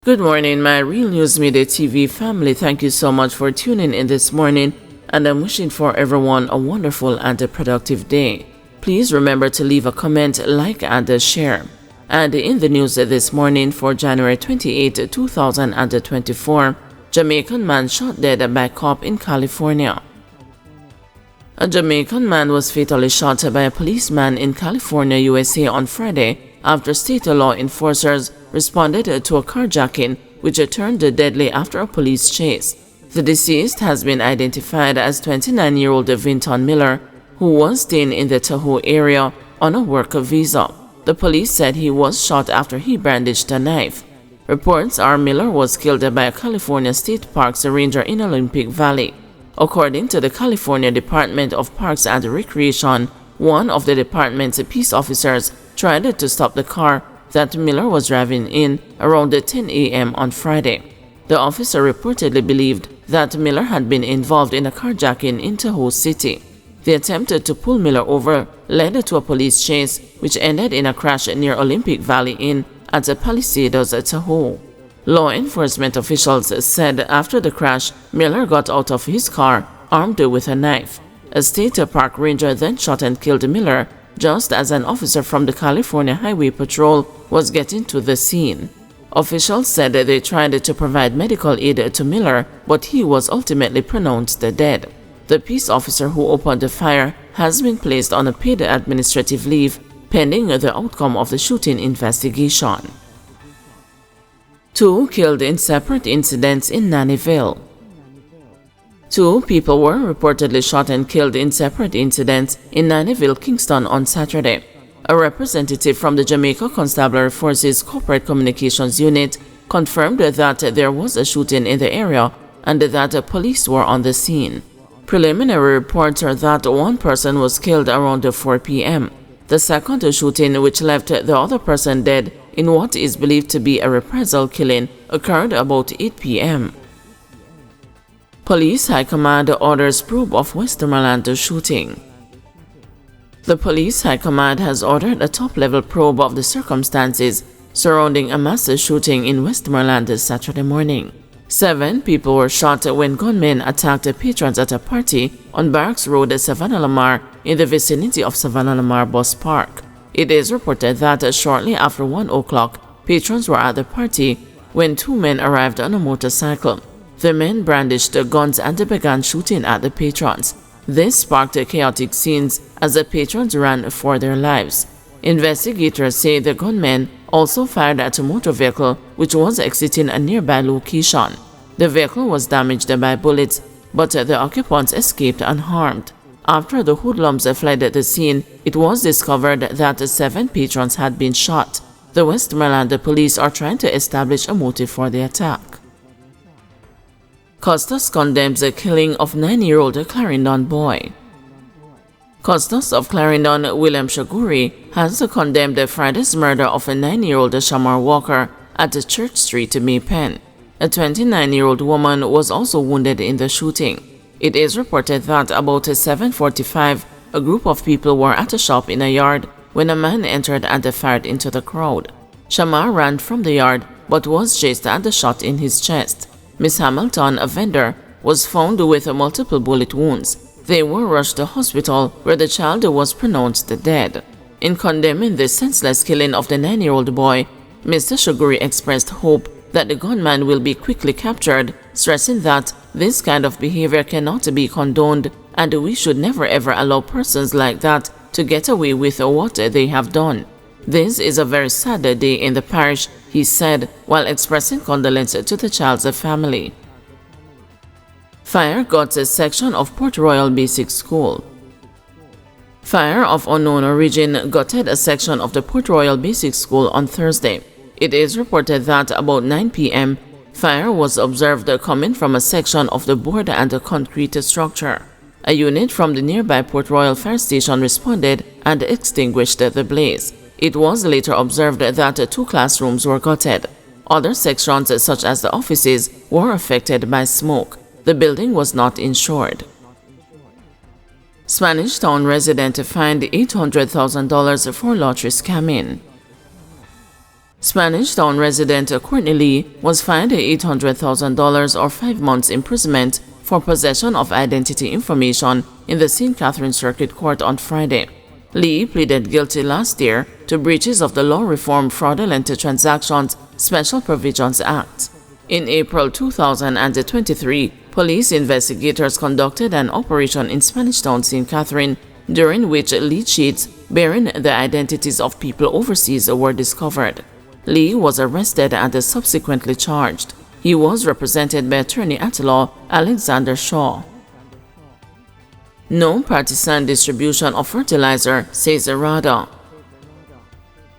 Good morning, my Real News Midday TV family. Thank you so much for tuning in this morning, and I'm wishing for everyone a wonderful and a productive day. Please remember to leave a comment, like, and share. And in the news this morning for January 28, 2024, Jamaican man shot dead by cop in California. A Jamaican man was fatally shot by a policeman in California, USA on Friday after state law enforcers responded to a carjacking which turned deadly after a police chase. The deceased has been identified as 29-year-old Vinton Miller, who was staying in the Tahoe area on a work visa. The police said he was shot after he brandished a knife. Reports are Miller was killed by a California State Parks ranger in Olympic Valley. According to the California Department of Parks and Recreation, one of the department's peace officers tried to stop the car that Miller was driving in around 10 a.m. on Friday. The officer reportedly believed that Miller had been involved in a carjacking in Tahoe City. The attempt to pull Miller over led to a police chase, which ended in a crash near Olympic Valley Inn at Palisados, Tahoe. Law enforcement officials said after the crash, Miller got out of his car armed with a knife. A state park ranger then shot and killed Miller just as an officer from the California Highway Patrol was getting to the scene. Officials said they tried to provide medical aid to Miller, but he was ultimately pronounced dead. The peace officer who opened the fire has been placed on a paid administrative leave pending the outcome of the shooting investigation. 2 killed in separate incidents in Nannyville. 2 people were reportedly shot and killed in separate incidents in Nannyville, Kingston on Saturday. A representative from the Jamaica Constabulary Force's Corporate Communications Unit confirmed that there was a shooting in the area and that police were on the scene. Preliminary reports are that one person was killed around 4 p.m. The second shooting, which left the other person dead in what is believed to be a reprisal killing, occurred about 8 p.m. Police High Command orders probe of Westmoreland shooting. The Police High Command has ordered a top-level probe of the circumstances surrounding a mass shooting in Westmoreland Saturday morning. 7 people were shot when gunmen attacked patrons at a party on Barracks Road, Savannah Lamar, in the vicinity of Savannah Lamar Bus Park. It is reported that shortly after 1 o'clock, patrons were at the party when 2 men arrived on a motorcycle. The men brandished guns and began shooting at the patrons. This sparked chaotic scenes as the patrons ran for their lives. Investigators say the gunmen also fired at a motor vehicle which was exiting a nearby location. The vehicle was damaged by bullets, but the occupants escaped unharmed. After the hoodlums fled the scene, it was discovered that 7 patrons had been shot. The Westmoreland police are trying to establish a motive for the attack. Custos condemns the killing of 9-year-old Clarendon boy. Custos of Clarendon, William Shaguri, has condemned Friday's murder of a 9-year-old Shamar Walker at Church Street, Maypen. A 29-year-old woman was also wounded in the shooting. It is reported that about 7:45, a group of people were at a shop in a yard when a man entered and fired into the crowd. Shamar ran from the yard but was chased and shot in his chest. Miss Hamilton, a vendor, was found with multiple bullet wounds. They were rushed to hospital where the child was pronounced dead. In condemning the senseless killing of the 9-year-old boy, Mr. Shuguri expressed hope that the gunman will be quickly captured, stressing that this kind of behavior cannot be condoned and we should never ever allow persons like that to get away with what they have done. This is a very sad day in the parish, he said, while expressing condolences to the child's family. Fire got a section of Port Royal Basic School. Fire of unknown origin gutted a section of the Port Royal Basic School on Thursday. It is reported that about 9 p.m., fire was observed coming from a section of the board and concrete structure. A unit from the nearby Port Royal Fire Station responded and extinguished the blaze. It was later observed that 2 classrooms were gutted. Other sections, such as the offices, were affected by smoke. The building was not insured. Spanish Town resident fined $800,000 for lottery scamming. Spanish Town resident Courtney Lee was fined $800,000 or 5 months imprisonment for possession of identity information in the St. Catherine Circuit Court on Friday. Lee pleaded guilty last year to breaches of the Law Reform Fraudulent Transactions Special Provisions Act. In April 2023, police investigators conducted an operation in Spanish Town, St. Catherine, during which lead sheets bearing the identities of people overseas were discovered. Lee was arrested and subsequently charged. He was represented by attorney-at-law Alexander Shaw. No partisan distribution of fertilizer, says RADA.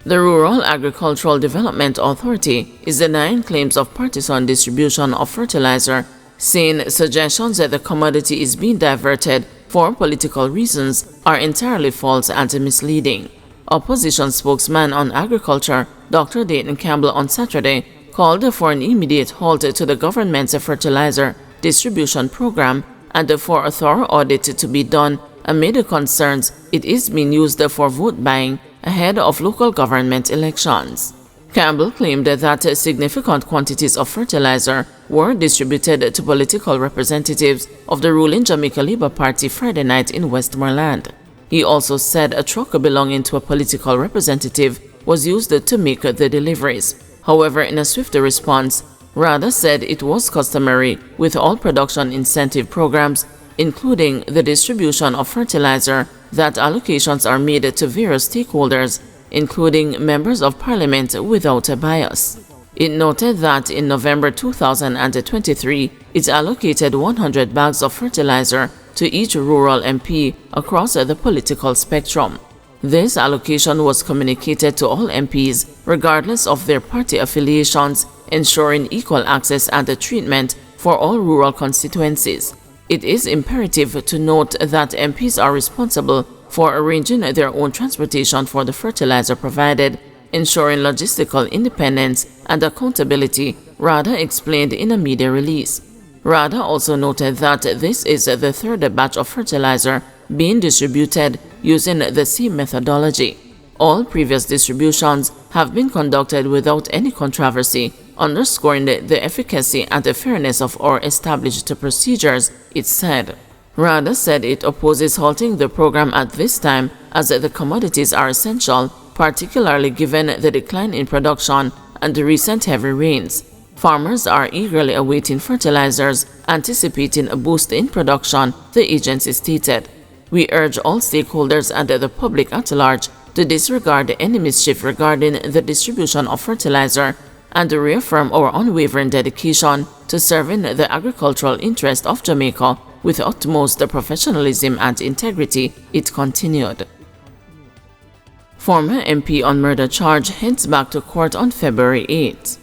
The Rural Agricultural Development Authority is denying claims of partisan distribution of fertilizer, saying suggestions that the commodity is being diverted for political reasons are entirely false and misleading. Opposition spokesman on agriculture, Dr. Dayton Campbell, on Saturday called for an immediate halt to the government's fertilizer distribution program and for a thorough audit to be done amid concerns it is being used for vote buying ahead of local government elections. Campbell claimed that significant quantities of fertilizer were distributed to political representatives of the ruling Jamaica Labour Party Friday night in Westmoreland. He also said a truck belonging to a political representative was used to make the deliveries. However, in a swift response, RADA said it was customary with all production incentive programs, including the distribution of fertilizer, that allocations are made to various stakeholders, including members of parliament, without a bias. It noted that in November 2023, it allocated 100 bags of fertilizer to each rural MP across the political spectrum. This allocation was communicated to all MPs, regardless of their party affiliations, ensuring equal access and treatment for all rural constituencies. It is imperative to note that MPs are responsible for arranging their own transportation for the fertilizer provided, ensuring logistical independence and accountability, RADA explained in a media release. RADA also noted that this is the third batch of fertilizer being distributed using the same methodology. All previous distributions have been conducted without any controversy, underscoring the efficacy and the fairness of our established procedures, it said. RADA said it opposes halting the program at this time as the commodities are essential, particularly given the decline in production and the recent heavy rains. Farmers are eagerly awaiting fertilizers, anticipating a boost in production, the agency stated. We urge all stakeholders and the public at large to disregard any mischief regarding the distribution of fertilizer and reaffirm our unwavering dedication to serving the agricultural interest of Jamaica with utmost professionalism and integrity, it continued. Former MP on murder charge heads back to court on February 8.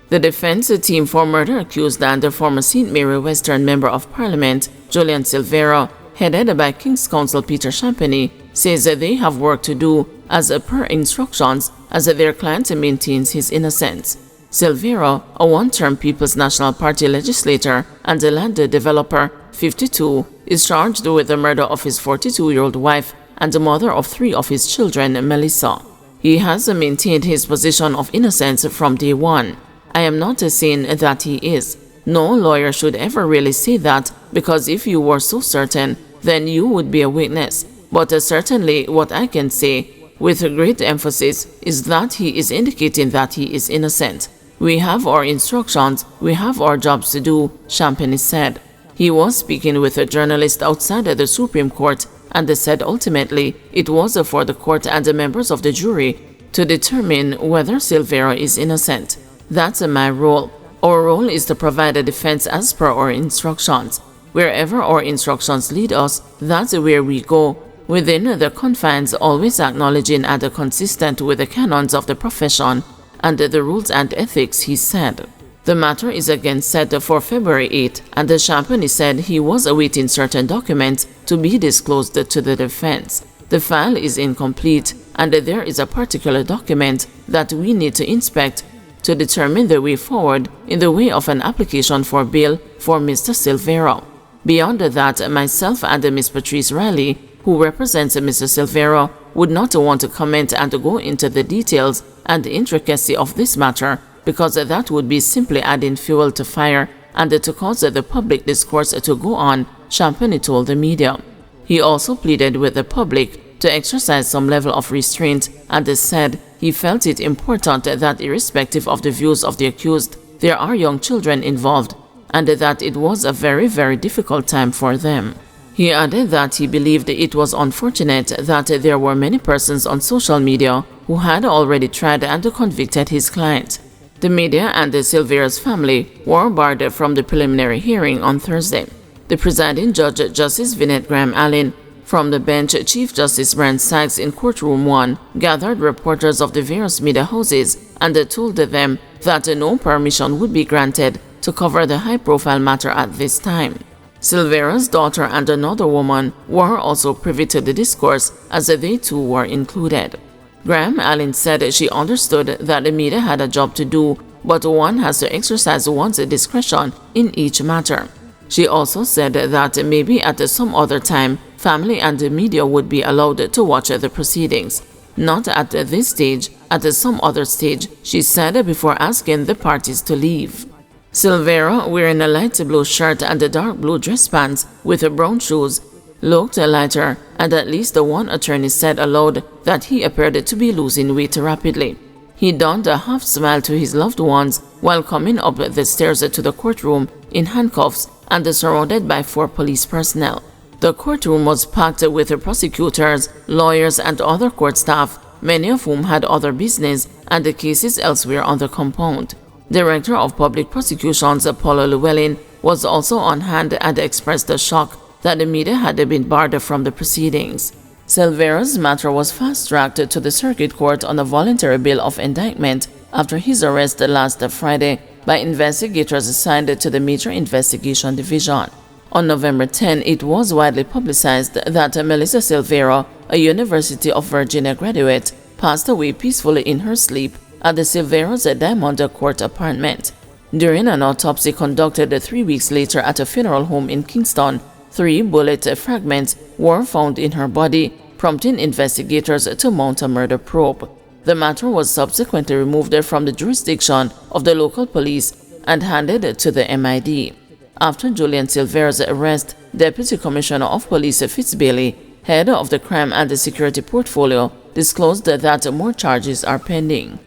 The defense team for murder accused and the former St. Mary Western Member of Parliament, Julian Silvera, headed by King's Counsel Peter Champagny, says that they have work to do as per instructions as their client maintains his innocence. Silvera, a one-term People's National Party legislator and a land developer, 52, is charged with the murder of his 42-year-old wife and the mother of 3 of his children, Melissa. He has maintained his position of innocence from day one. I am not saying that he is. No lawyer should ever really say that, because if you were so certain, then you would be a witness. But certainly what I can say, with great emphasis, is that he is indicating that he is innocent. We have our instructions, we have our jobs to do, Champagny said. He was speaking with a journalist outside the Supreme Court and said ultimately it was for the court and the members of the jury to determine whether Silvera is innocent. That's my role. Our role is to provide a defense as per our instructions. Wherever our instructions lead us, that's where we go, within the confines, always acknowledging and consistent with the canons of the profession and the rules and ethics, he said. The matter is again set for February 8, and the Champagny said he was awaiting certain documents to be disclosed to the defense. The file is incomplete, and there is a particular document that we need to inspect to determine the way forward in the way of an application for bail for Mr. Silvera. Beyond that, myself and Ms. Patrice Riley, who represents Mr. Silvera, would not want to comment and to go into the details and the intricacy of this matter because that would be simply adding fuel to fire and to cause the public discourse to go on, Champagne told the media. He also pleaded with the public to exercise some level of restraint and said he felt it important that irrespective of the views of the accused, there are young children involved and that it was a very, very difficult time for them. He added that he believed it was unfortunate that there were many persons on social media who had already tried and convicted his client. The media and the Silvera's family were barred from the preliminary hearing on Thursday. The presiding judge, Justice Vinette Graham-Allen, from the bench, Chief Justice Brian Sykes in Courtroom 1 gathered reporters of the various media houses and told them that no permission would be granted to cover the high-profile matter at this time. Silvera's daughter and another woman were also privy to the discourse as they too were included. Graham-Allen said she understood that the media had a job to do, but one has to exercise one's discretion in each matter. She also said that maybe at some other time, family and the media would be allowed to watch the proceedings. Not at this stage, at some other stage, she said before asking the parties to leave. Silvera, wearing a light blue shirt and a dark blue dress pants with brown shoes, looked lighter, and at least one attorney said aloud that he appeared to be losing weight rapidly. He donned a half smile to his loved ones while coming up the stairs to the courtroom in handcuffs and surrounded by 4 police personnel. The courtroom was packed with prosecutors, lawyers, and other court staff, many of whom had other business and the cases elsewhere on the compound. Director of Public Prosecutions Paula Llewellyn was also on hand and expressed the shock that the media had been barred from the proceedings. Silvera's matter was fast-tracked to the Circuit Court on a voluntary bill of indictment after his arrest last Friday by investigators assigned to the Major Investigation Division. On November 10, it was widely publicized that Melissa Silvera, a University of Virginia graduate, passed away peacefully in her sleep at the Silvera's Diamond Court apartment. During an autopsy conducted 3 weeks later at a funeral home in Kingston, 3 bullet fragments were found in her body, prompting investigators to mount a murder probe. The matter was subsequently removed from the jurisdiction of the local police and handed to the MID. After Julian Silvera's arrest, Deputy Commissioner of Police Fitz Bailey, head of the Crime and the Security Portfolio, disclosed that more charges are pending.